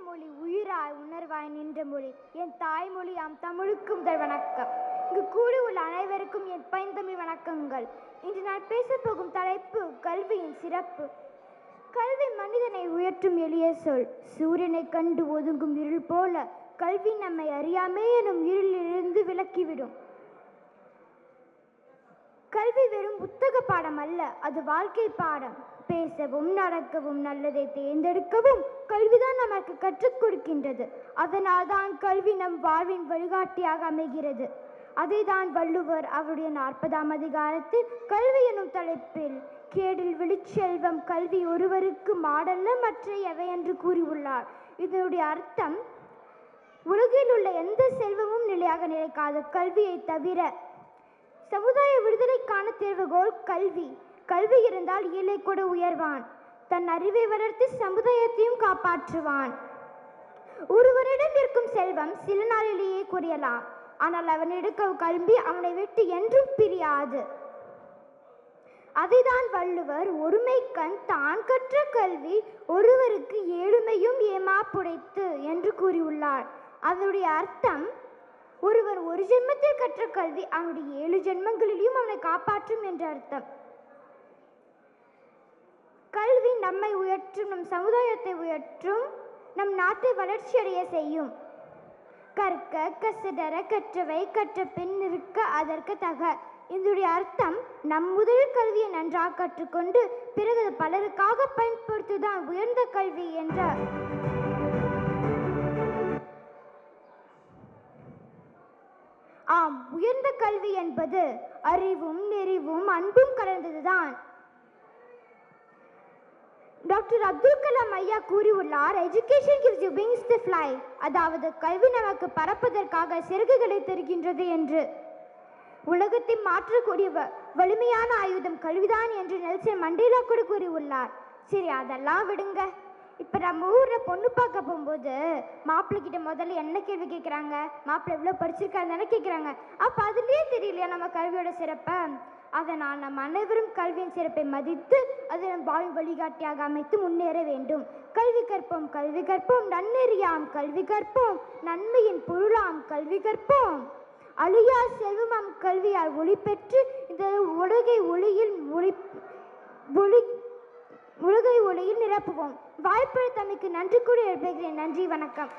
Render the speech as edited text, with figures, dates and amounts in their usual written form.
மொழி உயிராய் உணர்வாய் நின்ற மொழி என் தாய்மொழி தமிழுக்கு முதல் வணக்கம். இங்கு கூடி உள்ள அனைவருக்கும் என் பைந்தமிழ் வணக்கங்கள். இன்று நான் பேசப்போகும் தலைப்பு கல்வியின் சிறப்பு. கல்வி மனிதனை உயர்த்தும் எளிய சொல். சூரியனை கண்டு ஒதுங்கும் இருள் போல கல்வி நம்மை அறியாமே எனும் இருளிலிருந்து விலக்கிவிடும். கல்வி வெறும் புத்தக பாடம் அல்ல, அது வாழ்க்கை பாடம். பேசவும் நடக்கவும் நல்லதை தேர்ந்தெடுக்கவும் கல்விதான் நமக்கு கற்றுக் கொடுக்கின்றது. அதனால் தான் கல்வி நம் வாழ்வின் வழிகாட்டியாக அமைகிறது. அதை தான் வள்ளுவர் அவருடைய 40ஆம் அதிகாரத்தில் கல்வி எனும் தலைப்பில் கேடில் விழுச்செல்வம் கல்வி ஒருவருக்கு மாடல்ல மற்ற எவை என்று கூறியுள்ளார். இதனுடைய அர்த்தம், உலகில் உள்ள எந்த செல்வமும் நிலையாக நிலைக்காது, கல்வியை தவிர. சமுதாய விடுதலைக்கான தேர்வுகோள் கல்வி. கல்வி இருந்தால் ஏழை கூட உயர்வான். தன் அறிவை வளர்த்து சமுதாயத்தையும் காப்பாற்றுவான். ஒருவரிடம் இருக்கும் செல்வம் சில நாளிலேயே குறையலாம், ஆனால் அவன் எடுக்கும் கல்வி அவனை விட்டு என்றும் பிரியாது. அதைதான் வள்ளுவர் ஒருமைக்கண் தான் கற்ற கல்வி ஒருவருக்கு ஏழுமையும் ஏமாப்புடைத்து என்று கூறியுள்ளார். அதனுடைய அர்த்தம், ஒருவர் ஒரு ஜென்மத்தில் கற்ற கல்வி அவனுடைய 7 ஜென்மங்களிலும் அவனை காப்பாற்றும் என்ற அர்த்தம். கல்வி நம்மை உயர்ற்றும், நம் சமுதாயத்தை உயர்ற்றும், நம் நாட்டை வளர்ச்சியடைய செய்யும். கற்க கசடர கற்றவை கற்ற பின் இருக்க அதற்கு தக. இதனுடைய அர்த்தம், நம் முதல் கல்வியை நன்றாக கற்றுக்கொண்டு பிறகு பலருக்காக பயன்படுத்துதான் உயர்ந்த கல்வி என்ற உயர்ந்த கல்வி என்பது அறிவும் நெறிவும் அன்பும் கலந்ததுதான். டாக்டர் அப்துல் கலாம் ஐயா கூறியுள்ளார், education gives you wings to fly. அதாவது கல்வி நமக்கு பறப்பதற்காக சிறகுகளை தருகின்றது என்று. உலகத்தை மாற்றக்கூடிய வலிமையான ஆயுதம் கல்விதான் என்று நெல்சன் மண்டேலா கூட கூறியுள்ளார். சரி, அதெல்லாம் விடுங்க. இப்போ நம்ம ஊரில் பொண்ணு பார்க்க போகும்போது மாப்பிள்ளைக்கிட்ட முதல்ல என்ன கேள்வி கேட்குறாங்க? மாப்பிள்ளை எவ்வளோ படிச்சிருக்காரு தானே கேட்குறாங்க. அப்போ அதுலேயே தெரியலையா நம்ம கல்வியோட சிறப்பை? அதனால் நம்ம அனைவரும் கல்வியின் சிறப்பை மதித்து அதை நம் வாழ்வின் வழிகாட்டியாக அமைத்து முன்னேற வேண்டும். கல்வி கற்போம், கல்வி கற்போம், நன்னெறியாம் கல்வி கற்போம், நன்மையின் பொருளாம் கல்வி கற்போம், அழியா செல்வமாம் கல்வியால் ஒளி பெற்று இந்த உலகை ஒளியில் நிரப்புவோம். வாய்ப்பளித்தமைக்கு நன்றி கூறி எழுப்புகிறேன். நன்றி, வணக்கம்.